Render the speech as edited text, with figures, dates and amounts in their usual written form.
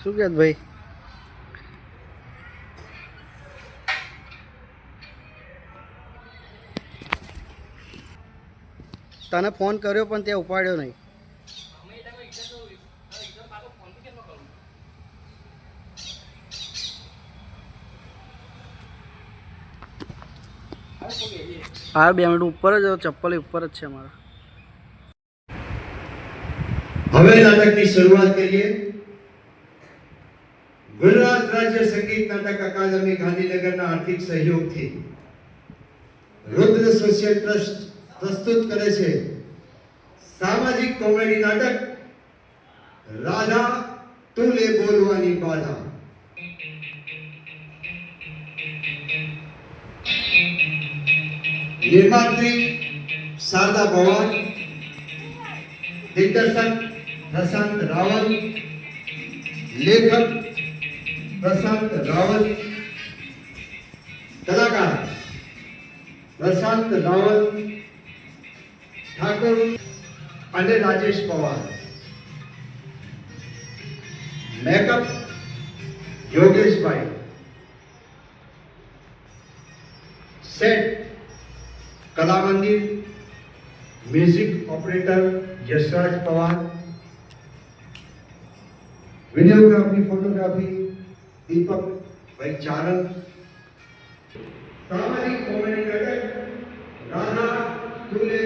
શું કહે ભાઈ? તને ફોન કર્યો પણ તે ઉપાડ્યો નહીં. હા 2 મિનિટ ઉપર જ ચપ્પલ ઉપર જ છે મારા. હવે નાટકની શરૂઆત કરીએ. ગુજરાત રાજ્ય સંગીત નાટક અકાદમી ગાંધીનગરના આર્થિક સહયોગથી રુદ્ર સોશિયલ ટ્રસ્ટ પ્રસ્તુત કરે છે સામાજિક કોમેડી નાટક રાધા તું લે બોલવાની બાધા. નિર્માત્રી શારદા ભવાન, દિગ્દર્શક પ્રશાંત રાવલ, લેખક પ્રશાંત રાવલ, કલાકાર પ્રશાંત રાવલ, ઠાકોર અને Rajesh Pawar, makeup Yogeshbhai, set Kala Mandir, music operator Yashraj Pawar, videography photography Deepak bhai Charan. સામાજિક કોમેડી નાટક રાધા તુલે